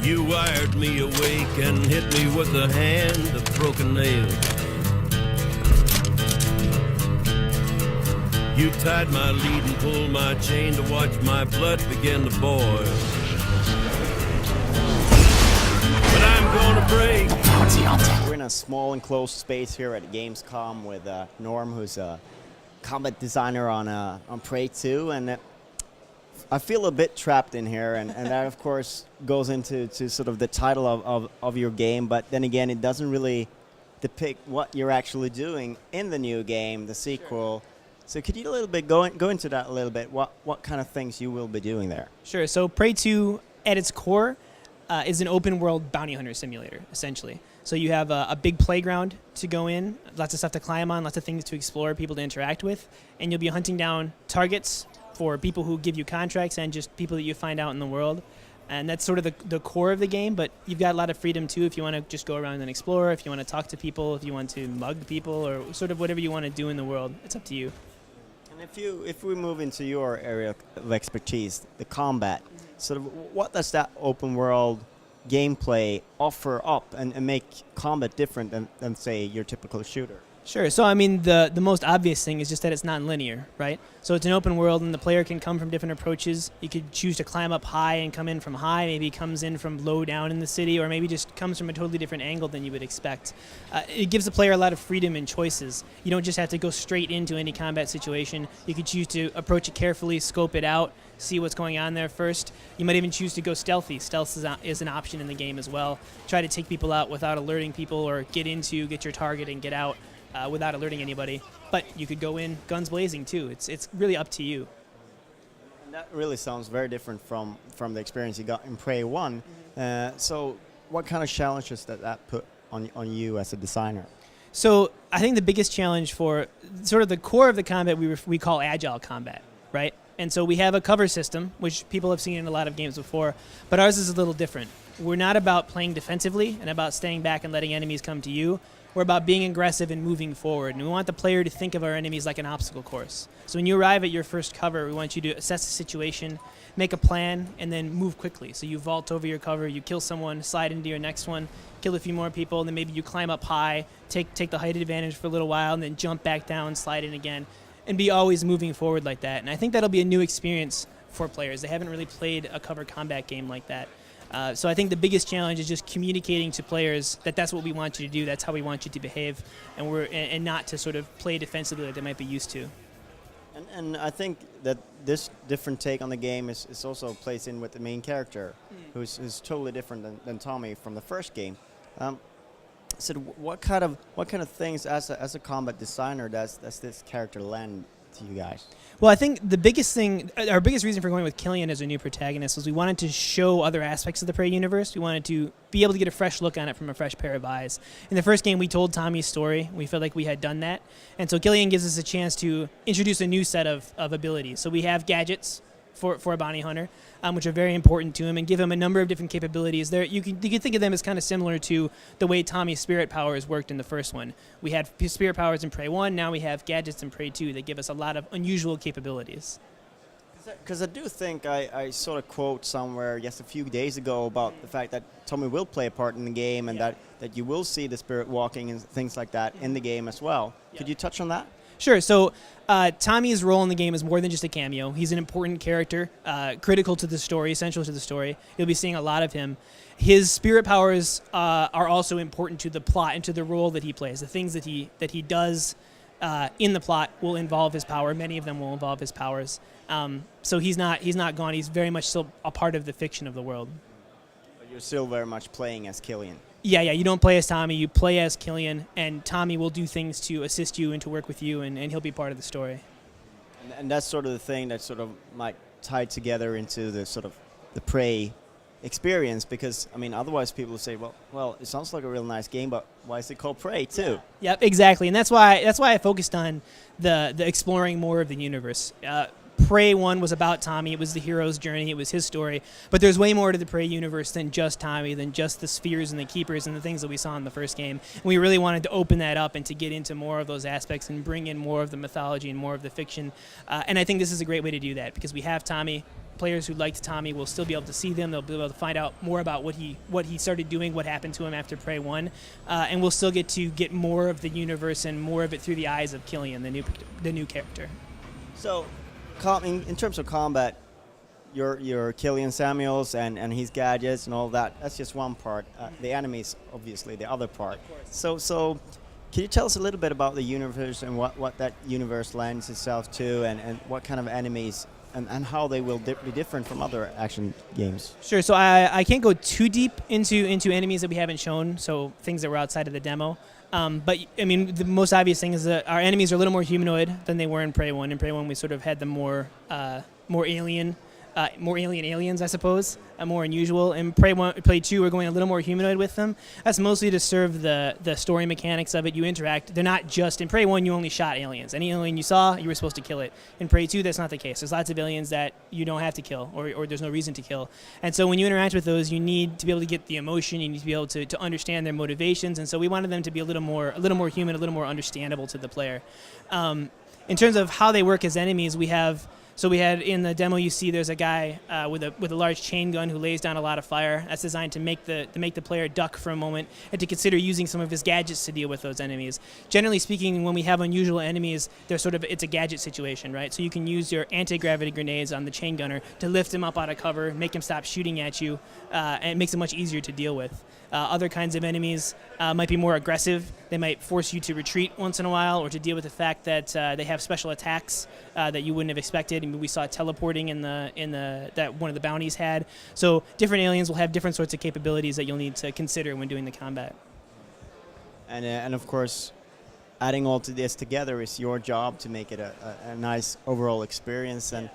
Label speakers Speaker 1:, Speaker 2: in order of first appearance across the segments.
Speaker 1: You wired me awake and hit me with a hand of broken nails. You tied my lead and pulled my chain to watch my blood begin to boil. But I'm gonna break.
Speaker 2: We're in a small enclosed space here at Gamescom with Norm, who's a combat designer on Prey 2, and I feel a bit trapped in here, and that of course goes into sort of the title of your game, but then again it doesn't really depict what you're actually doing in the new game, the sequel. Sure. So could you a little bit go into that a little bit, what kind of things you will be doing there?
Speaker 3: Sure, so Prey 2 at its core is an open world bounty hunter simulator, essentially. So you have a big playground to go in, lots of stuff to climb on, lots of things to explore, people to interact with, and you'll be hunting down targets for people who give you contracts and just people that you find out in the world. And that's sort of the core of the game, but you've got a lot of freedom too if you want to just go around and explore, if you want to talk to people, if you want to mug people, or sort of whatever you want to do in the world. It's up to you.
Speaker 2: And if we move into your area of expertise, the combat, sort of what does that open world gameplay offer up and make combat different than say your typical shooter?
Speaker 3: Sure. So, I mean, the most obvious thing is just that it's non-linear, right? So it's an open world, and the player can come from different approaches. You could choose to climb up high and come in from high, maybe comes in from low down in the city, or maybe just comes from a totally different angle than you would expect. It gives the player a lot of freedom and choices. You don't just have to go straight into any combat situation. You could choose to approach it carefully, scope it out, see what's going on there first. You might even choose to go stealthy. Stealth is an option in the game as well. Try to take people out without alerting people, or get your target and get out without alerting anybody. But you could go in guns blazing too. It's really up to you.
Speaker 2: And that really sounds very different from the experience you got in Prey 1. So what kind of challenges did that put on you as a designer?
Speaker 3: So I think the biggest challenge for sort of the core of the combat we call agile combat, right? And so we have a cover system, which people have seen in a lot of games before, but ours is a little different. We're not about playing defensively and about staying back and letting enemies come to you. We're about being aggressive and moving forward. And we want the player to think of our enemies like an obstacle course. So when you arrive at your first cover, we want you to assess the situation, make a plan, and then move quickly. So you vault over your cover, you kill someone, slide into your next one, kill a few more people, and then maybe you climb up high, take the height advantage for a little while, and then jump back down, slide in again, and be always moving forward like that. And I think that'll be a new experience for players. They haven't really played a cover combat game like that. So I think the biggest challenge is just communicating to players that that's what we want you to do, that's how we want you to behave, and not to sort of play defensively like they might be used to.
Speaker 2: And I think that this different take on the game is also plays in with the main character, who's totally different than Tommy from the first game. So what kind of things as a combat designer does this character lend to you guys?
Speaker 3: Well, I think the biggest thing, our biggest reason for going with Killian as a new protagonist was we wanted to show other aspects of the Prey universe. We wanted to be able to get a fresh look on it from a fresh pair of eyes. In the first game, we told Tommy's story. We felt like we had done that. And so Killian gives us a chance to introduce a new set of abilities. So we have gadgets for a bounty hunter, which are very important to him, and give him a number of different capabilities. You can think of them as kind of similar to the way Tommy's spirit powers worked in the first one. We had spirit powers in Prey 1, now we have gadgets in Prey 2 that give us a lot of unusual capabilities.
Speaker 2: Because I do think I saw a quote somewhere just a few days ago about the fact that Tommy will play a part in the game, and that you will see the spirit walking and things like that in the game as well. Could you touch on that?
Speaker 3: Sure. So Tommy's role in the game is more than just a cameo. He's an important character, critical to the story, essential to the story. You'll be seeing a lot of him. His spirit powers are also important to the plot and to the role that he plays. The things that he does in the plot will involve his power. Many of them will involve his powers. So he's not gone. He's very much still a part of the fiction of the world.
Speaker 2: But you're still very much playing as Killian.
Speaker 3: Yeah, you don't play as Tommy, you play as Killian, and Tommy will do things to assist you and to work with you, and he'll be part of the story.
Speaker 2: And that's sort of the thing that sort of might tie together into the sort of the Prey experience, because, I mean, otherwise people will say, well, it sounds like a real nice game, but why is it called Prey too?
Speaker 3: Yep, exactly, and that's why I focused on the exploring more of the universe. Prey 1 was about Tommy. It was the hero's journey. It was his story. But there's way more to the Prey universe than just Tommy, than just the spheres and the keepers and the things that we saw in the first game. And we really wanted to open that up and to get into more of those aspects and bring in more of the mythology and more of the fiction. And I think this is a great way to do that, because we have Tommy, players who liked Tommy will still be able to see them. They'll be able to find out more about what he started doing, what happened to him after Prey 1, and we'll still get more of the universe and more of it through the eyes of Killian, the new character.
Speaker 2: So, in terms of combat, your Killian Samuels and his gadgets and all that, that's just one part. The enemies, obviously, the other part. So can you tell us a little bit about the universe and what that universe lends itself to, and what kind of enemies and how they will be different from other action games?
Speaker 3: Sure. So I can't go too deep into enemies that we haven't shown, so things that were outside of the demo. But, I mean, the most obvious thing is that our enemies are a little more humanoid than they were in Prey 1. In Prey 1, we sort of had them more alien aliens, I suppose, more unusual. In Prey 2, we're going a little more humanoid with them. That's mostly to serve the story mechanics of it. You interact. They're not just, in Prey 1, you only shot aliens. Any alien you saw, you were supposed to kill it. In Prey 2, that's not the case. There's lots of aliens that you don't have to kill, or there's no reason to kill. And so when you interact with those, you need to be able to get the emotion. You need to be able to understand their motivations. And so we wanted them to be a little more human, a little more understandable to the player. In terms of how they work as enemies, we had in the demo, you see there's a guy with a large chain gun who lays down a lot of fire. That's designed to make the player duck for a moment and to consider using some of his gadgets to deal with those enemies. Generally speaking, when we have unusual enemies, it's a gadget situation, right? So you can use your anti-gravity grenades on the chain gunner to lift him up out of cover, make him stop shooting at you, and it makes it much easier to deal with. Other kinds of enemies might be more aggressive. They might force you to retreat once in a while, or to deal with the fact that they have special attacks that you wouldn't have expected. I mean, we saw teleporting in that one of the bounties had. So different aliens will have different sorts of capabilities that you'll need to consider when doing the combat.
Speaker 2: And of course, adding all to this together is your job to make it a nice overall experience. And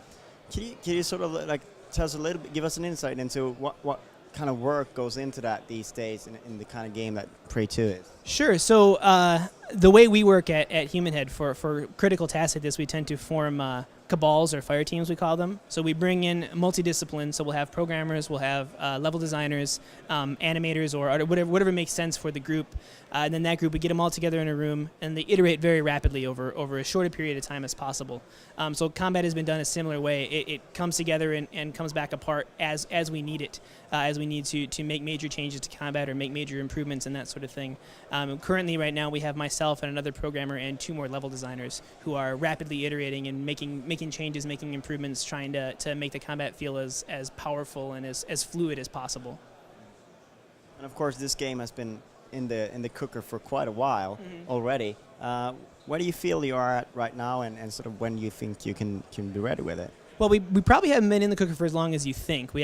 Speaker 2: can you sort of like tell us a little bit, give us an insight into what kind of work goes into that these days in the kind of game that Prey 2 is?
Speaker 3: Sure. So the way we work at Human Head for critical tasks like this, we tend to form cabals or fire teams, we call them. So we bring in multidisciplines. So we'll have programmers, we'll have level designers, animators, or whatever makes sense for the group. And then that group, we get them all together in a room, and they iterate very rapidly over as short a period of time as possible. So combat has been done a similar way. It comes together and comes back apart as we need it, as we need to make major changes to combat or make major improvements and that sort of thing. Currently, right now, we have myself and another programmer and 2 more level designers who are rapidly iterating and making changes, making improvements, trying to make the combat feel as powerful and as fluid as possible.
Speaker 2: And of course, this game has been in the cooker for quite a while already. Where do you feel you are at right now, and sort of when you think you can be ready with it?
Speaker 3: Well, we probably haven't been in the cooker for as long as you think. We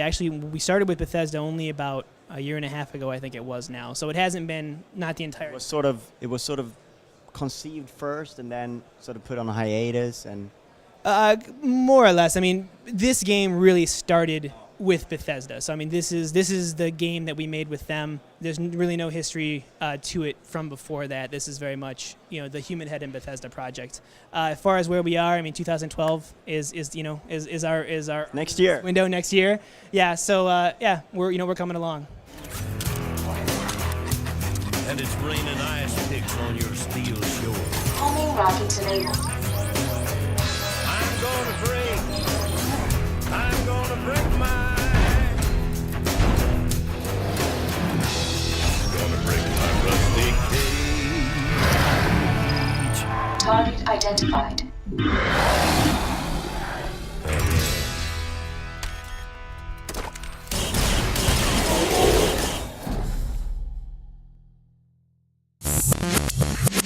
Speaker 3: started with Bethesda only about a year and a half ago, I think it was now. So it hasn't been, not the entire. It was sort
Speaker 2: of conceived first and then sort of put on a hiatus and.
Speaker 3: More or less. I mean, this game really started with Bethesda. So I mean, this is the game that we made with them. There's really no history to it from before that. This is very much the Human Head and Bethesda project. As far as where we are, I mean, 2012 is our
Speaker 2: next year
Speaker 3: window next year. Yeah. So we're coming along.
Speaker 1: And it's raining ice picks on your steel shore.
Speaker 4: Homing rockets enabled.
Speaker 1: I'm gonna break mine. Gonna break my rusty cage.
Speaker 4: Target identified.